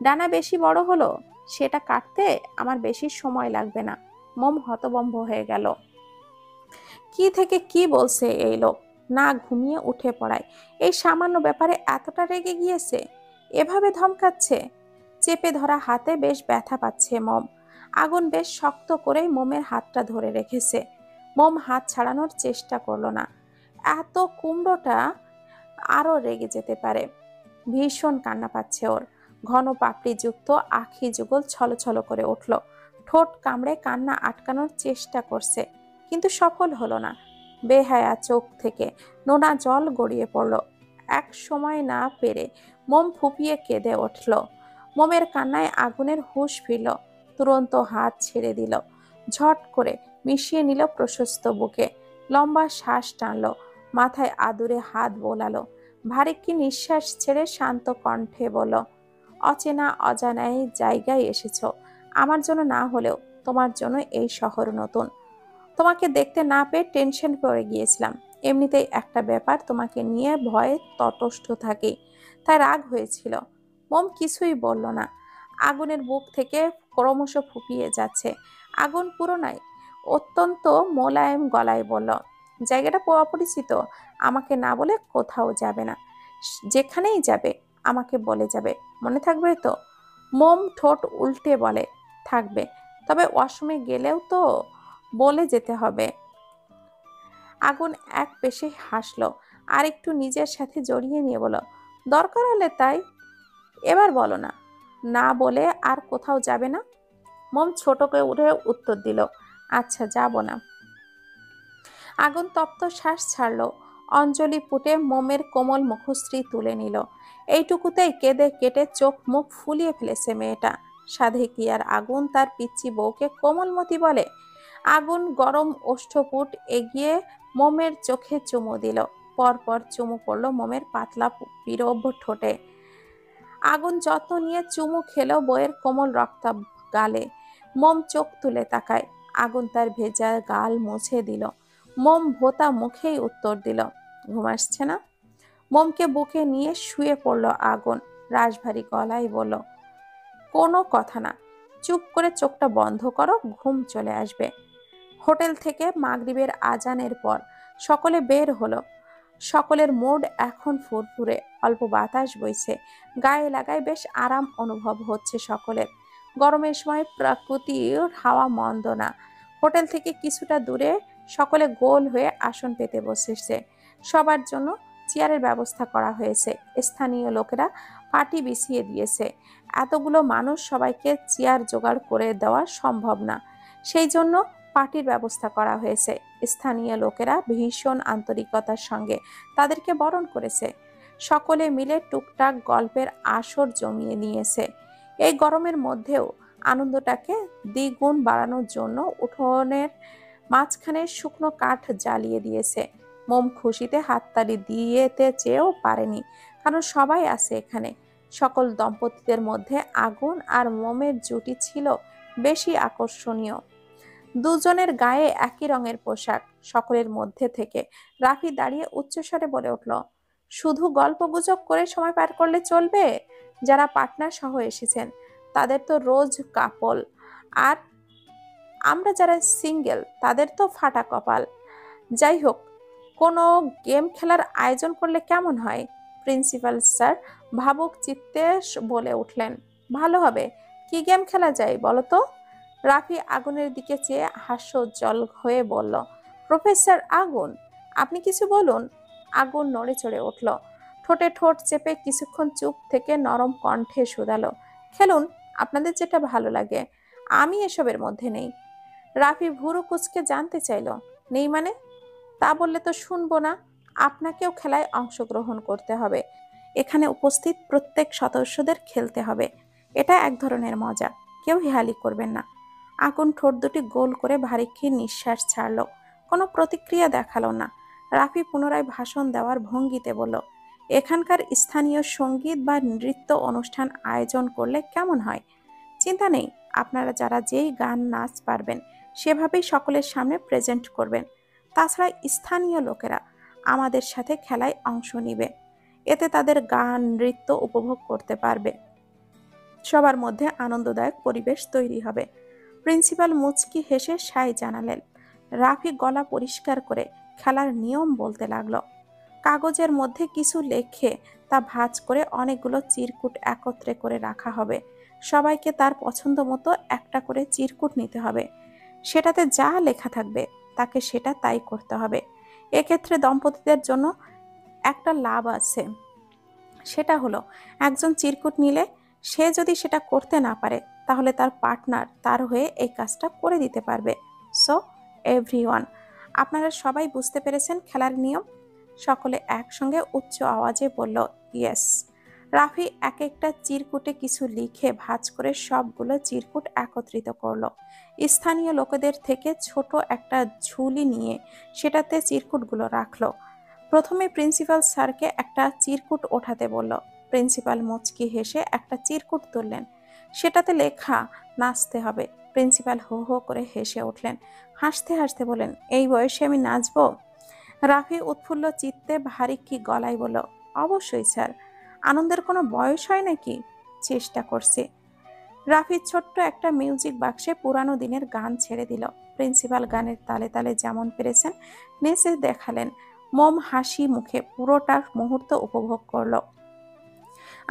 ডানা বেশি বড় হলো, সেটা কাটতে আমার বেশি সময় লাগবে না। মোম হতভম্ব হয়ে গেল। কি থেকে কি বলছে এই লোক? না ঘুমিয়ে উঠে পড়ায় এই সামান্য ব্যাপারে এতটা রেগে গিয়েছে, এভাবে ধমকাচ্ছে। চেপে ধরা হাতে বেশ ব্যথা পাচ্ছে মোম। আগুন বেশ শক্ত করেই মোমের হাতটা ধরে রেখেছে। মোম হাত ছাড়ানোর চেষ্টা করলো না। এত কুমড়োটা আরো রেগে যেতে পারে। ভীষণ কান্না পাচ্ছে ওর। ঘন পাপড়িযুক্ত আখি যুগল ছলছল করে উঠল। ঠোঁট কামড়ে কান্না আটকানোর চেষ্টা করছে, কিন্তু সফল হলো না। বেহায়া চোখ থেকে নোনা জল গড়িয়ে পড়ল। এক সময় না পেরে মোম ফুপিয়ে কেঁদে উঠল। মোমের কান্নায় আগুনের হুঁশ ফিরল। তুরন্ত হাত ছেড়ে দিল। ঝট করে মিশিয়ে নিল প্রশস্ত বুকে। লম্বা শ্বাস টানল। মাথায় আদুরে হাত বোলালো। ভারী কি নিঃশ্বাস ছেড়ে শান্ত কণ্ঠে বলল, অচেনা অজানায় জায়গায় এসেছো। আমার জন্য না হলেও তোমার জন্য এই শহর নতুন। তোমাকে দেখতে না পেয়ে টেনশন পড়ে গিয়েছিলাম। এমনিতেই একটা ব্যাপার তোমাকে নিয়ে ভয়ে তটস্থ থাকি, তাই রাগ হয়েছিল। মোম কিছুই বলল না। আগুনের বুক থেকে ক্রমশ ফুপিয়ে যাচ্ছে। আগুন পুরো নাই, অত্যন্ত মোলায়েম গলায় বলল, জায়গাটা অপরিচিত, আমাকে না বলে কোথাও যাবে না। যেখানেই যাবে আমাকে বলে যাবে, মনে থাকবে তো? মোম ঠোঁট উল্টে বলে, থাকবে, তবে ওয়াশরুমে গেলেও তো বলে যেতে হবে। আগুন এক পেশে হাসলো, আর একটু নিজের সাথে জড়িয়ে নিয়ে বলল, দরকার হলে তাই। এবার বলো না, না বলে আর কোথাও যাবে না? মোম ছোট করে উঠে উত্তর দিল, আচ্ছা যাব না। আগুন তপ্ত শ্বাস ছাড়ল। অঞ্জলি পুটে মোমের কোমল মুখশ্রী তুলে নিল। এইটুকুতেই কেঁদে কেটে চোখ মুখ ফুলিয়ে ফেলেছে মেয়েটা। সাধে কি আর আগুন তার পিচ্চি বউকে কোমলমতি বলে? আগুন গরম ওষ্ঠপুট এগিয়ে মোমের চোখে চুমু দিল। পরপর চুমু পড়ল মোমের পাতলা পিরব ঠোঁটে। আগুন যত্ন নিয়ে চুমু খেলো বউয়ের কোমল রক্তাভ গালে। মোম চোখ তুলে তাকায়। আগুন তার ভেজা গাল মুছে দিল। মোম ভোতা মুখেই উত্তর দিল, ঘুম আসছে না? মোমকে বুকে নিয়ে শুয়ে পড়ল আগুন। রাশভারী গলায় বলল, কোনো কথা না, চুপ করে চোখটা বন্ধ করো, ঘুম চলে আসবে। হোটেল থেকে মাগরিবের আজানের পর সকলে বের হলো। সকলের মুড এখন ফুরফুরে, অল্প বাতাস বইছে, গায়ে লাগায় বেশ আরাম অনুভব হচ্ছে সকলের। গরমের সময় প্রকৃতির হাওয়া মন্দ না, হোটেল থেকে কিছুটা দূরে সকলে গোল হয়ে আসন পেতে বসেছে। সবার জন্য চেয়ারের ব্যবস্থা করা হয়েছে। স্থানীয় লোকেরা পাটি বিছিয়ে দিয়েছে। এতগুলো মানুষ সবাইকে চেয়ার জোগাড় করে দেওয়া সম্ভব না, সেই জন্য পার্টির ব্যবস্থা করা হয়েছে। স্থানীয় লোকেরা ভীষণ আন্তরিকতার সঙ্গে তাদেরকে বরণ করেছে। সকলে মিলে টুকটাক গল্পের আসর জমিয়ে নিয়েছে। এই গরমের মধ্যেও আনন্দটাকে দ্বিগুণ বাড়ানোর জন্য উঠোনের মাঝখানে শুকনো কাঠ জ্বালিয়ে দিয়েছে। মোম খুশিতে হাততালি দিয়েতে চেয়েও পারেনি, কারণ সবাই আছে এখানে। সকল দম্পতিদের মধ্যে আগুন আর মোমের জুটি ছিল বেশি আকর্ষণীয়। দুজনের গায়ে একই রঙের পোশাক। সকলের মধ্যে থেকে রাফি দাঁড়িয়ে উচ্চস্বরে বলে উঠল, শুধু গল্পগুজব করে সময় পার করলে চলবে? যারা পার্টনার সহ এসেছেন তাদের তো রোজ কাপল, আর আমরা যারা সিঙ্গেল তাদের তো ফাটা কপাল। যাই হোক, কোনো গেম খেলার আয়োজন করলে কেমন হয়? প্রিন্সিপাল স্যার ভাবুক চিত্তে বলে উঠলেন, ভালো হবে। কি গেম খেলা যায় বলো তো? রাফি আগুনের দিকে চেয়ে হাস্যোজ্জ্বল হয়ে বলল, প্রফেসর আগুন, আপনি কিছু বলুন। আগুন নড়ে চড়ে উঠল, ঠোঁটে ঠোঁট চেপে কিছুক্ষণ চুপ থেকে নরম কণ্ঠে শুধালো, খেলুন, আপনাদের যেটা ভালো লাগে, আমি এসবের মধ্যে নেই। রাফি ভুরু কুচকে জানতে চাইল, নেই মানে? তা বললে তো শুনবো না। আপনাকেও খেলায় অংশগ্রহণ করতে হবে। এখানে উপস্থিত প্রত্যেক সদস্যদের খেলতে হবে। এটা এক ধরনের মজা, কেউ হেয়ালি করবেন না। আগুন ঠোঁট দুটি গোল করে ভারী নিঃশ্বাস ছাড়ল, কোনো প্রতিক্রিয়া দেখালো না। রাফি পুনরায় ভাষণ দেওয়ার ভঙ্গিতে বলল, এখানকার স্থানীয় সঙ্গীত বা নৃত্য অনুষ্ঠান আয়োজন করলে কেমন হয়? চিন্তা নেই, আপনারা যারা যেই গান নাচ পারবেন সেভাবেই সকলের সামনে প্রেজেন্ট করবেন। তাছাড়া স্থানীয় লোকেরা আমাদের সাথে খেলায় অংশ নিবে, এতে তাদের গান নৃত্য উপভোগ করতে পারবে। সবার মধ্যে আনন্দদায়ক পরিবেশ তৈরি হবে। প্রিন্সিপাল মুচকি হেসে সায় জানালেন। রাফি গলা পরিষ্কার করে খেলার নিয়ম বলতে লাগলো। কাগজের মধ্যে কিছু লেখে তা ভাঁজ করে অনেকগুলো চিরকুট একত্রে করে রাখা হবে। সবাইকে তার পছন্দ মতো একটা করে চিরকুট নিতে হবে। সেটাতে যা লেখা থাকবে তাকে সেটা তাই করতে হবে। এক্ষেত্রে দম্পতিদের জন্য একটা লাভ আছে, সেটা হলো একজন চিরকুট নিলে সে যদি সেটা করতে না পারে তাহলে তার পার্টনার তার হয়ে এই কাজটা করে দিতে পারবে। সো এভরিওয়ান, আপনারা সবাই বুঝতে পেরেছেন খেলার নিয়ম? সকলে একসঙ্গে উচ্চ আওয়াজে বলল, ইয়েস। রাফি এক একটা চিরকুটে কিছু লিখে ভাঁজ করে সবগুলো চিরকুট একত্রিত করলো। স্থানীয় লোকেদের থেকে ছোট একটা ঝুলি নিয়ে সেটাতে চিরকুটগুলো রাখলো। প্রথমে প্রিন্সিপাল স্যারকে একটা চিরকুট ওঠাতে বলল। প্রিন্সিপাল মুচকি হেসে একটা চিরকুট তুললেন, সেটাতে লেখা নাচতে হবে। প্রিন্সিপাল হো হো করে হেসে উঠলেন, হাসতে হাসতে বলেন, এই বয়সে আমি নাচবো? রাফি উৎফুল্ল চিত্তে ভারী গলায় বলল, অবশ্যই স্যার, আনন্দের কোনো বয়স হয় নাকি? চেষ্টা করছি। রাফি ছোট্ট একটা মিউজিক বাক্সে পুরানো দিনের গান ছেড়ে দিল। প্রিন্সিপাল গানের তালে তালে যেমন পেরেছেন নেচে দেখালেন। মোম হাসি মুখে পুরোটা মুহূর্ত উপভোগ করলো।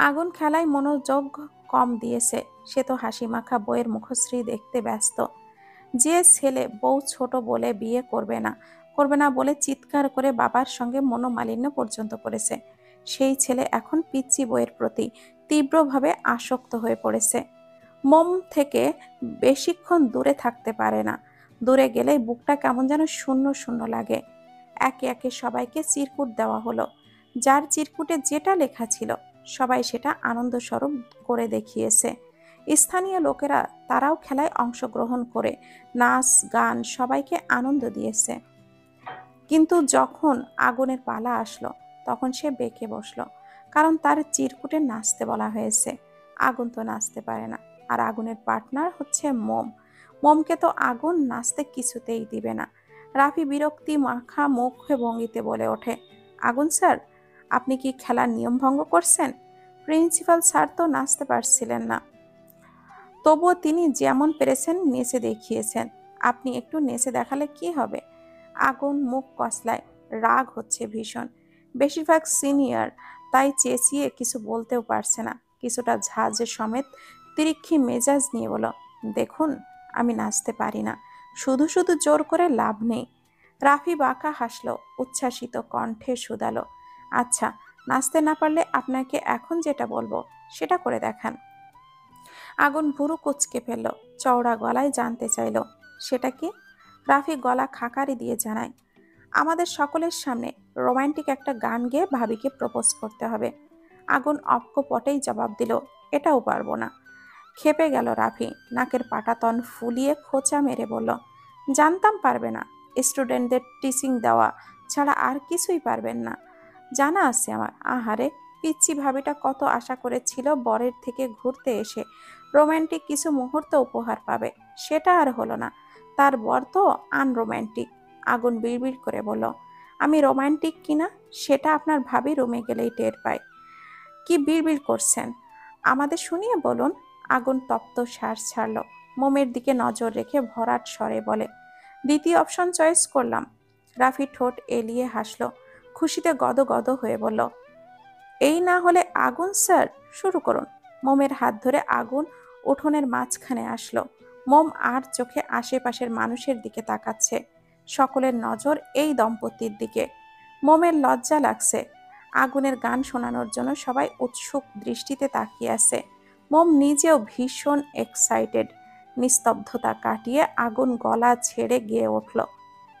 আগুন খেলায় মনোযোগ কম দিয়েছে, সে তো হাসি মাখা বইয়ের মুখশ্রী দেখতে ব্যস্ত। যে ছেলে বউ ছোট বলে বিয়ে করবে না বলে চিৎকার করে বাবার সঙ্গে মনোমালিন্য পর্যন্ত করেছে, সেই ছেলে এখন পিচ্চি বইয়ের প্রতি তীব্রভাবে আসক্ত হয়ে পড়েছে। মোম থেকে বেশিক্ষণ দূরে থাকতে পারে না। দূরে গেলেই বুকটা কেমন যেন শূন্য শূন্য লাগে। একে একে সবাইকে চিরকুট দেওয়া হলো। যার চিরকুটে যেটা লেখা ছিল সবাই সেটা আনন্দস্বরূপ করে দেখিয়েছে। স্থানীয় লোকেরা তারাও খেলায় অংশগ্রহণ করে নাচ গান সবাইকে আনন্দ দিয়েছে। কিন্তু যখন আগুনের পালা আসলো তখন সে বেঁকে বসলো, কারণ তার চিরকুটে নাচতে বলা হয়েছে। আগুন তো নাচতে পারে না, আর আগুনের পার্টনার হচ্ছে মোম। মোমকে তো আগুন নাচতে কিছুতেই দিবে না। রাফি বিরক্তি মাখা মুখ ভঙ্গিতে বলে ওঠে, আগুন স্যার, আপনি কি খেলার নিয়ম ভঙ্গ করছেন? প্রিন্সিপাল স্যার তো নাচতে পারছিলেন না, তবুও তিনি যেমন পেরেছেন নেচে দেখিয়েছেন। আপনি একটু নেচে দেখালে কি হবে? আগুন মুখ কসলায়, রাগ হচ্ছে ভীষণ। বেশিরভাগ সিনিয়র তাই চেঁচিয়ে কিছু বলতেও পারছে না। কিছুটা ঝাঁঝে সমেত তিরিক্ষি মেজাজ নিয়ে বলো, দেখুন, আমি নাচতে পারি না, শুধু শুধু জোর করে লাভ নেই। রাফি বাঁকা হাসলো, উচ্ছ্বাসিত কণ্ঠে শুধালো, আচ্ছা, নাচতে না পারলে আপনাকে এখন যেটা বলবো সেটা করে দেখান। আগুন ভুরু কুঁচকে ফেলল, চওড়া গলায় জানতে চাইল, সেটা কি? রাফি গলা খাকারি দিয়ে জানায়, আমাদের সকলের সামনে রোমান্টিক একটা গান গেয়ে ভাবিকে প্রপোজ করতে হবে। আগুন অক্কপটেই জবাব দিল, এটাও পারবো না। ক্ষেপে গেল রাফি, নাকের পাটাতন ফুলিয়ে খোঁচা মেরে বলল, জানতাম পারবে না। স্টুডেন্টদের টিচিং দেওয়া ছাড়া আর কিছুই পারবেন না। জানা আছে আমার। আহারে, পিচ্চি ভাবিটা কত আশা করেছিল বরের থেকে ঘুরতে এসে রোমান্টিক কিছু মুহূর্ত উপহার পাবে, সেটা আর হলো না। তার বর তো আনরোম্যান্টিক। আগুন বিড়বিড় করে বলল, আমি রোমান্টিক কিনা সেটা আপনার ভাবি রুমে গেলেই টের পায়। কি বিড়বিড় করছেন, আমাদের শুনিয়ে বলুন। আগুন তপ্ত শ্বাস ছাড়ল, মোমের দিকে নজর রেখে ভরাট স্বরে বলে, দ্বিতীয় অপশন চয়েস করলাম। রাফি ঠোঁট এলিয়ে হাসল, খুশিতে গদগদ হয়ে বলল, এই না হলে আগুন স্যার, শুরু করুন। মোমের হাত ধরে আগুন উঠোনের মাঝখানে আসলো। মোম আর চোখে আশেপাশের মানুষের দিকে তাকাচ্ছে, সকলের নজর এই দম্পতির দিকে। মোমের লজ্জা লাগছে। আগুনের গান শোনানোর জন্য সবাই উৎসুক দৃষ্টিতে তাকিয়ে আছে। মোম নিজেও ভীষণ এক্সাইটেড। নিস্তব্ধতা কাটিয়ে আগুন গলা ছেড়ে গেয়ে উঠল,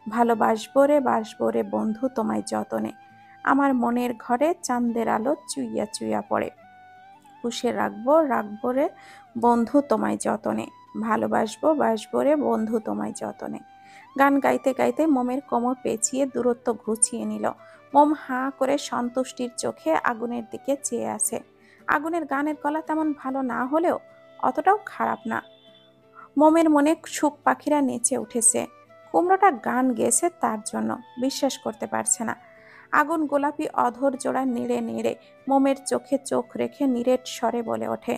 ভালোবাসবো রে বাসবো রে বন্ধু তোমায় যতনে, আমার মনের ঘরে চাঁদের আলো চুইয়া চুইয়া পড়ে, পুষে রাখবো রাখবো রে বন্ধু তোমায় যতনে, ভালোবাসবো বাসবো রে বন্ধু তোমায় যতনে। গান গাইতে গাইতে মোমের কোমর পেঁচিয়ে দূরত্ব ঘুচিয়ে নিল। মোম হাঁ করে সন্তুষ্টির চোখে আগুনের দিকে চেয়ে আছে। আগুনের গানের গলা তেমন ভালো না হলেও অতটাও খারাপ না। মোমের মনে সুখ পাখিরা নেচে উঠেছে। কুমড়োটা গান গেয়েছে তার জন্য, বিশ্বাস করতে পারছে না। আগুন গোলাপি অধর জোড়া নেড়ে নেড়ে মোমের চোখে চোখ রেখে নিরেট স্বরে বলে ওঠে,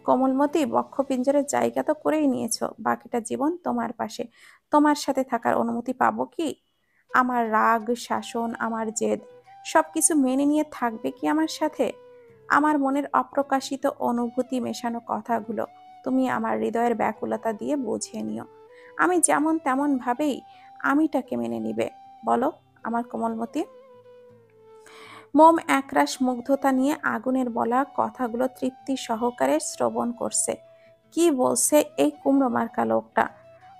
কোমলমতি, বক্ষপিঞ্জরের জায়গা তো করেই নিয়েছো, বাকিটা জীবন তোমার পাশে। তোমার সাথে থাকার অনুমতি পাবো কি? আমার রাগ শাসন, আমার জেদ, সবকিছু মেনে নিয়ে থাকবে কি আমার সাথে? আমার মনের অপ্রকাশিত অনুভূতি মেশানো কথাগুলো তুমি আমার হৃদয়ের ব্যাকুলতা দিয়ে বুঝিয়ে নিও। আমি যেমন তেমন ভাবেই আমিটাকে মেনে নিবে, বলো আমার কোমলমতি। মোম একরাশ মুগ্ধতা নিয়ে আগুনের বলা কথাগুলো তৃপ্তি সহকারে শ্রবণ করছে। কি বলছে এই কুমড়ো মার্কা লোকটা?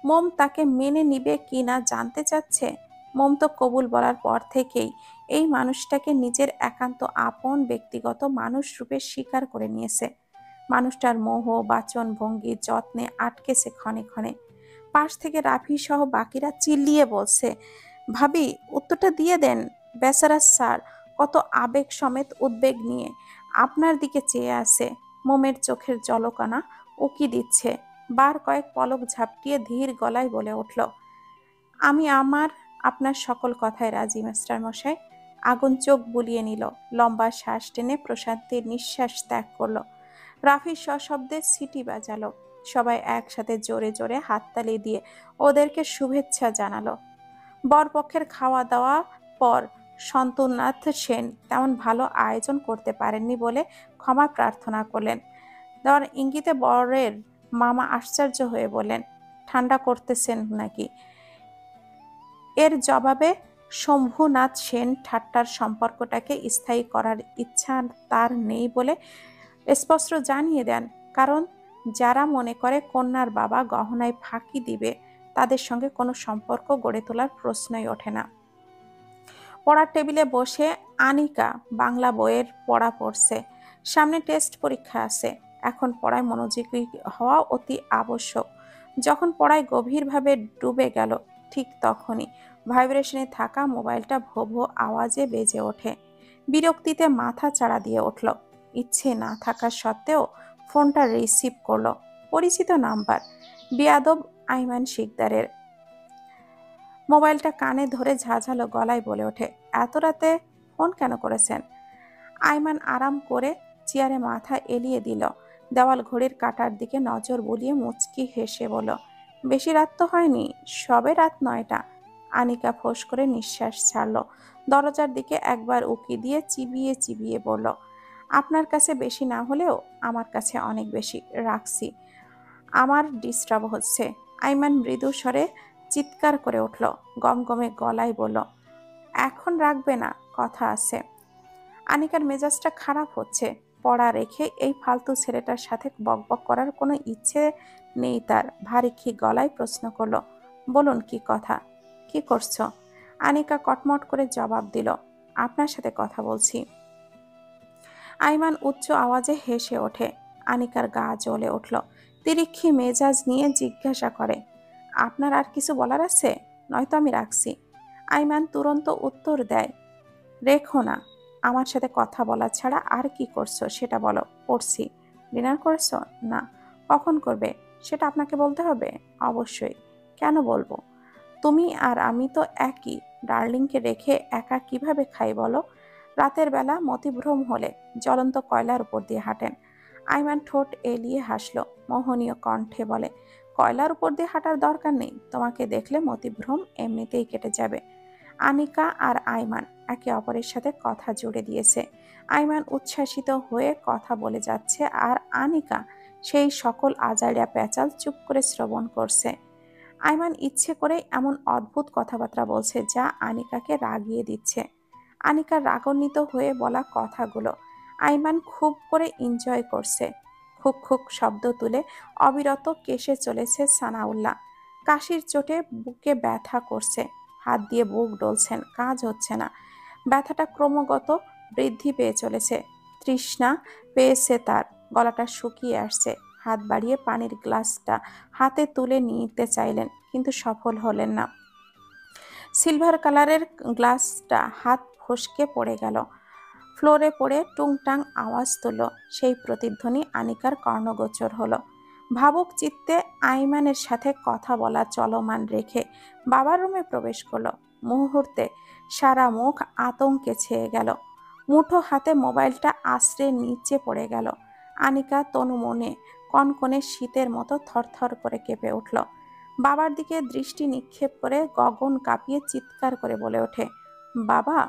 মোম তাকে মেনে নিবে কি না জানতে চাচ্ছে। মোম তো কবুল বলার পর থেকেই এই মানুষটাকে নিজের একান্ত আপন ব্যক্তিগত মানুষ রূপে স্বীকার করে নিয়েছে। মানুষটার মোহ বাচন ভঙ্গি যত্নে আটকেছে ক্ষণে ক্ষণে। পাশ থেকে রাফি সহ বাকিরা চিল্লিয়ে বলছে, ভাবি উত্তরটা দিয়ে দেন। বেচারা স্যার কত আবেগ সমেত উদ্বেগ নিয়ে আপনার দিকে চেয়ে আছে। মোমের চোখের জলকণা উকি দিচ্ছে। বার কয়েক পলক ঝাপটিয়ে ধীর গলায় বলে উঠল, আমি আপনার সকল কথায় রাজি মাস্টার মশাই। আগুন চোখ বুলিয়ে নিল, লম্বা শ্বাস টেনে প্রশান্তির নিঃশ্বাস ত্যাগ করলো। রাফি সশব্দে সিটি বাজালো। সবাই একসাথে জোরে জোরে হাততালি দিয়ে ওদেরকে শুভেচ্ছা জানালো। বরপক্ষের খাওয়া দাওয়া পর সন্তনাথ সেন তেমন ভালো আয়োজন করতে পারেননি বলে ক্ষমা প্রার্থনা করলেন। দেওয়ার ইঙ্গিতে বরের মামা আশ্চর্য হয়ে বললেন, ঠান্ডা করতেছেন নাকি? এর জবাবে শম্ভুনাথ সেন ঠাট্টার সম্পর্কটাকে স্থায়ী করার ইচ্ছা তার নেই বলে স্পষ্ট জানিয়ে দেন, কারণ যারা মনে করে কন্যার বাবা গহনায় ফাঁকি দিবে তাদের সঙ্গে কোনো সম্পর্ক গড়ে তোলার প্রশ্নই ওঠে না। পড়ার টেবিলে বসে আনিকা বাংলা বইয়ের পড়া পড়ছে। সামনে টেস্ট পরীক্ষা আছে, এখন পড়ায় মনোযোগী হওয়া অতি আবশ্যক। যখন পড়ায় গভীরভাবে ডুবে গেল, ঠিক তখনই ভাইব্রেশনে থাকা মোবাইলটা ভো ভো আওয়াজে বেজে ওঠে। বিরক্তিতে মাথা চাড়া দিয়ে উঠল। ইচ্ছে না থাকা সত্ত্বেও ফোনটা রিসিভ করলো। পরিচিত নাম্বার, বেয়াদব আইমান শিকদারের। মোবাইলটা কানে ধরে ঝাঁঝালো গলায় বলে ওঠে, এত রাতে ফোন কেন করেছেন? আইমান আরাম করে চেয়ারে মাথা এলিয়ে দিল। দেওয়াল ঘড়ির কাঁটার দিকে নজর বুলিয়ে মুচকি হেসে বলল, বেশি রাত তো হয়নি, সবে রাত 9টা। আনিকা ফোঁস করে নিঃশ্বাস ছাড়ল। দরজার দিকে একবার উকি দিয়ে চিবিয়ে চিবিয়ে বলল, আপনার কাছে বেশি না হলেও আমার কাছে অনেক বেশি। রাখছি, আমার ডিস্টার্ব হচ্ছে। আইমান মৃদু স্বরে চিৎকার করে উঠল, গমগমে গলায় বলল, এখন রাখবে না, কথা আছে। আনিকার মেজাজটা খারাপ হচ্ছে। পড়া রেখে এই ফালতু ছেলেটার সাথে বকবক করার কোনো ইচ্ছে নেই তার। ভারী কি গলায় প্রশ্ন করলো, বলুন কি কথা, কি করছো? আনিকা কটমট করে জবাব দিল, আপনার সাথে কথা বলছি। আইমান উচ্চ আওয়াজে হেসে ওঠে। আনিকার গা জ্বলে উঠল। তিরিক্ষি মেজাজ নিয়ে জিজ্ঞাসা করে, আপনার আর কিছু বলার আছে? নয়তো আমি রাখছি। আইমান তুরন্ত উত্তর দেয়, রেখো না। আমার সাথে কথা বলা ছাড়া আর কি করছো সেটা বলো। পড়ছি। ডিনার করেছো? না। কখন করবে সেটা আপনাকে বলতে হবে? অবশ্যই। কেন বলবো? তুমি আর আমি তো একই। ডার্লিংকে রেখে একা কিভাবে খাই বলো? রাতের বেলা মতিভ্রম হলে জ্বলন্ত কয়লার উপর দিয়ে হাঁটেন। আইমান ঠোঁট এলিয়ে হাসলো, মোহনীয় কণ্ঠে বলে, কয়লার উপর দিয়ে হাঁটার দরকার নেই। তোমাকে দেখলে মতিভ্রম এমনিতেই কেটে যাবে। আনিকা আর আইমান একে অপরের সাথে কথা জুড়ে দিয়েছে। আইমান উচ্ছ্বাসিত হয়ে কথা বলে যাচ্ছে, আর আনিকা সেই সকল আজাইরা প্যাচাল চুপ করে শ্রবণ করছে। আইমান ইচ্ছে করে এমন অদ্ভুত কথাবার্তা বলছে যা আনিকাকে রাগিয়ে দিচ্ছে। আনিকার রাগান্বিত হয়ে বলা কথাগুলো আইমান খুব করে এনজয় করছে। খুক খুক শব্দ তুলে অবিরত কেশে চলেছে সানাউল্লাহ। কাশির চোটে বুকে ব্যথা করছে। হাত দিয়ে বুক ডলছেন, কাজ হচ্ছে না। ব্যথাটা ক্রমাগত বৃদ্ধি পেয়ে চলেছে। তৃষ্ণা পেয়েছে তার, গলাটা শুকিয়ে আসছে। হাত বাড়িয়ে পানির গ্লাসটা হাতে তুলে নিতে চাইলেন, কিন্তু সফল হলেন না। সিলভার কালারের গ্লাসটা হাত ফসকে পড়ে গেল। ফ্লোরে পড়ে টুংটাং আওয়াজ তুলল। সেই প্রতিধ্বনি আনিকার কর্ণগোচর হলো। ভাবুক চিত্তে আইমানের সাথে কথা বলা চলমান রেখে বাবার রুমে প্রবেশ করলো। মুহূর্তে সারা মুখ আতঙ্কে ছেয়ে গেল। মুঠো হাতে মোবাইলটা আশ্রে নিচে পড়ে গেল। আনিকা তনু মনে কনকনে শীতের মতো থরথর করে কেঁপে উঠল। বাবার দিকে দৃষ্টি নিক্ষেপ করে গগন কাঁপিয়ে চিৎকার করে বলে ওঠে, বাবা।